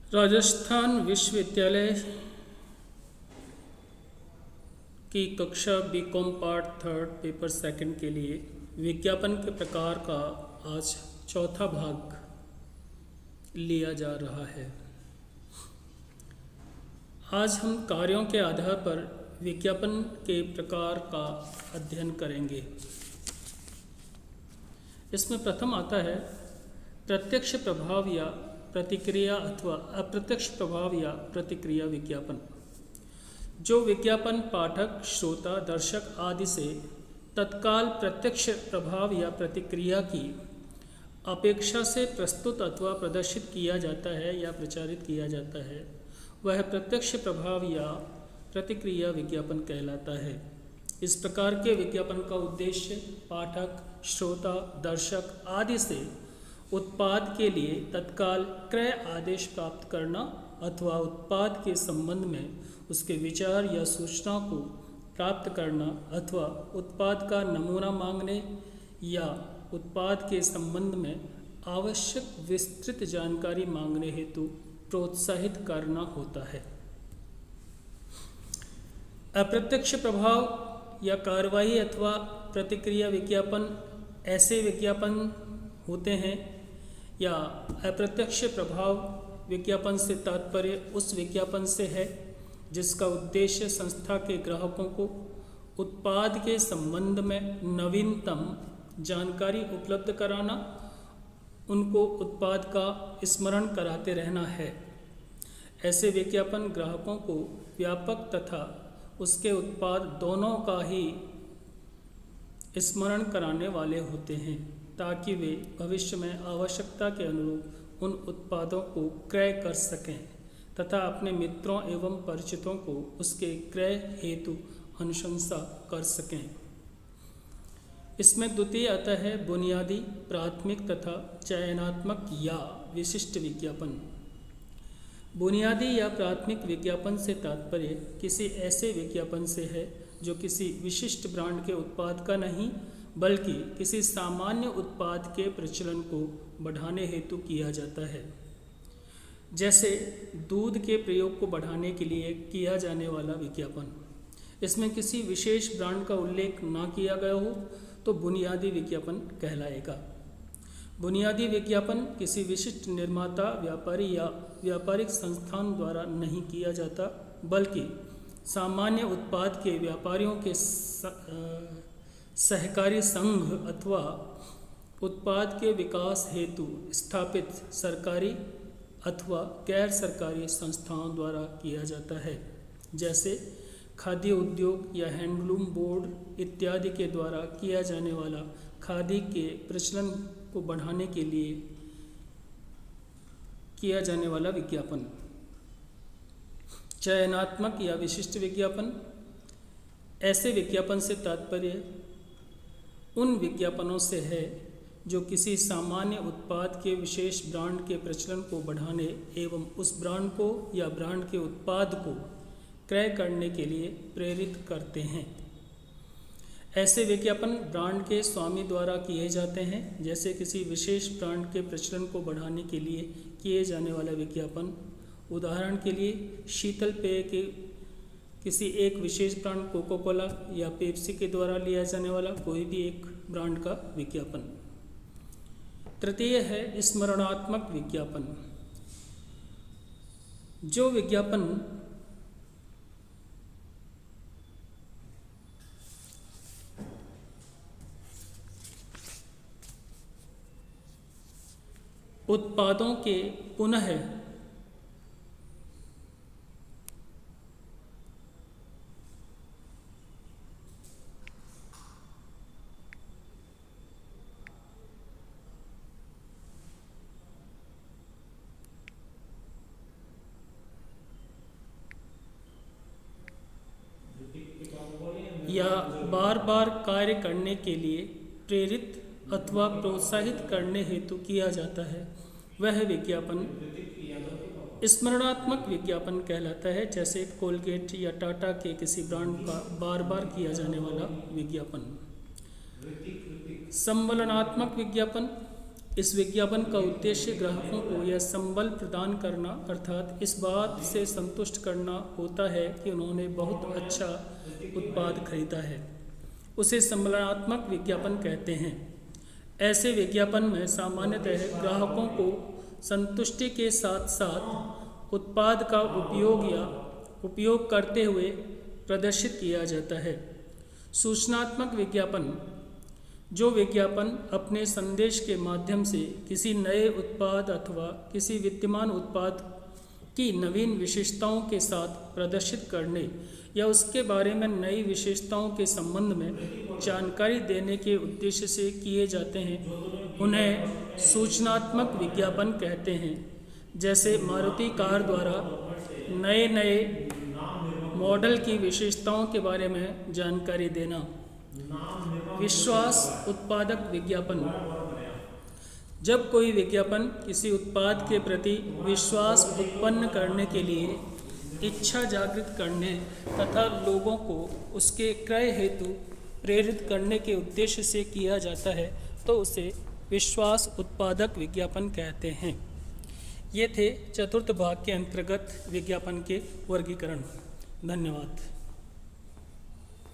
राजस्थान विश्वविद्यालय की कक्षा BCom part third paper second के लिए विज्ञापन के प्रकार का आज चौथा भाग लिया जा रहा है। आज हम कार्यों के आधार पर विज्ञापन के प्रकार का अध्ययन करेंगे। इसमें प्रथम आता है प्रत्यक्ष प्रभाव या प्रतिक्रिया अथवा अप्रत्यक्ष प्रभाव या प्रतिक्रिया विज्ञापन। जो विज्ञापन पाठक, श्रोता, दर्शक आदि से तत्काल प्रत्यक्ष प्रभाव या प्रतिक्रिया की अपेक्षा से प्रस्तुत अथवा प्रदर्शित किया जाता है या प्रचारित किया जाता है, वह प्रत्यक्ष प्रभाव या प्रतिक्रिया विज्ञापन कहलाता है। इस प्रकार के विज्ञापन का उद्देश्य पाठक, श्रोता, दर्शक आदि से उत्पाद के लिए तत्काल क्रय आदेश प्राप्त करना अथवा उत्पाद के संबंध में उसके विचार या सूचना को प्राप्त करना अथवा उत्पाद का नमूना मांगने या उत्पाद के संबंध में आवश्यक विस्तृत जानकारी मांगने हेतु प्रोत्साहित करना होता है। अप्रत्यक्ष प्रभाव या कार्रवाई अथवा प्रतिक्रिया विज्ञापन ऐसे विज्ञापन होते हैं या अप्रत्यक्ष प्रभाव विज्ञापन से तात्पर्य उस विज्ञापन से है जिसका उद्देश्य संस्था के ग्राहकों को उत्पाद के संबंध में नवीनतम जानकारी उपलब्ध कराना, उनको उत्पाद का स्मरण कराते रहना है। ऐसे विज्ञापन ग्राहकों को व्यापक तथा उसके उत्पाद दोनों का ही स्मरण कराने वाले होते हैं ताकि वे भविष्य में आवश्यकता के अनुरूप उन उत्पादों को क्रय कर सकें तथा अपने मित्रों एवं परिचितों को उसके क्रय हेतु अनुशंसा कर सकें। इसमें द्वितीय आता है बुनियादी, प्राथमिक तथा चयनात्मक या विशिष्ट विज्ञापन। बुनियादी या प्राथमिक विज्ञापन से तात्पर्य किसी ऐसे विज्ञापन से है जो किसी विशिष्ट ब्रांड के उत्पाद का नहीं बल्कि किसी सामान्य उत्पाद के प्रचलन को बढ़ाने हेतु किया जाता है। जैसे दूध के प्रयोग को बढ़ाने के लिए किया जाने वाला विज्ञापन। इसमें किसी विशेष ब्रांड का उल्लेख ना किया गया हो तो बुनियादी विज्ञापन कहलाएगा। बुनियादी विज्ञापन किसी विशिष्ट निर्माता, व्यापारी या व्यापारिक संस्थान द्वारा नहीं किया जाता बल्कि सामान्य उत्पाद के व्यापारियों के सहकारी संघ अथवा उत्पाद के विकास हेतु स्थापित सरकारी अथवा गैर सरकारी संस्थाओं द्वारा किया जाता है। जैसे खाद्य उद्योग या हैंडलूम बोर्ड इत्यादि के द्वारा किया जाने वाला खादी के प्रचलन को बढ़ाने के लिए किया जाने वाला विज्ञापन। चयनात्मक या विशिष्ट विज्ञापन ऐसे विज्ञापन से तात्पर्य उन विज्ञापनों से है जो किसी सामान्य उत्पाद के विशेष ब्रांड के प्रचलन को बढ़ाने एवं उस ब्रांड को या ब्रांड के उत्पाद को क्रय करने के लिए प्रेरित करते हैं। ऐसे विज्ञापन ब्रांड के स्वामी द्वारा किए जाते हैं। जैसे किसी विशेष ब्रांड के प्रचलन को बढ़ाने के लिए किए जाने वाला विज्ञापन, उदाहरण के लिए शीतल पेय के किसी एक विशेष ब्रांड कोका कोला या पेप्सी के द्वारा लिया जाने वाला कोई भी एक ब्रांड का विज्ञापन। तृतीय है स्मरणात्मक विज्ञापन। जो विज्ञापन उत्पादों के पुनः या बार बार कार्य करने के लिए प्रेरित अथवा प्रोत्साहित करने हेतु किया जाता है, वह विज्ञापन स्मरणात्मक विज्ञापन कहलाता है। जैसे कोलगेट या टाटा के किसी ब्रांड का बार बार किया जाने वाला विज्ञापन। सम्मेलनात्मक विज्ञापन इस विज्ञापन का उद्देश्य ग्राहकों को यह संबल प्रदान करना अर्थात इस बात से संतुष्ट करना होता है कि उन्होंने बहुत अच्छा उत्पाद खरीदा है। उसे संबलनात्मक विज्ञापन कहते हैं। ऐसे विज्ञापन में सामान्यतः ग्राहकों को संतुष्टि के साथ साथ उत्पाद का उपयोग करते हुए प्रदर्शित किया जाता है। सूचनात्मक विज्ञापन, जो विज्ञापन अपने संदेश के माध्यम से किसी नए उत्पाद अथवा किसी विद्यमान उत्पाद की नवीन विशेषताओं के साथ प्रदर्शित करने या उसके बारे में नई विशेषताओं के संबंध में जानकारी देने के उद्देश्य से किए जाते हैं, उन्हें सूचनात्मक विज्ञापन कहते हैं। जैसे मारुति कार द्वारा नए मॉडल की विशेषताओं के बारे में जानकारी देना। विश्वास उत्पादक विज्ञापन, जब कोई विज्ञापन किसी उत्पाद के प्रति विश्वास उत्पन्न करने के लिए इच्छा जागृत करने तथा लोगों को उसके क्रय हेतु प्रेरित करने के उद्देश्य से किया जाता है तो उसे विश्वास उत्पादक विज्ञापन कहते हैं। ये थे चतुर्थ भाग के अंतर्गत विज्ञापन के वर्गीकरण। धन्यवाद।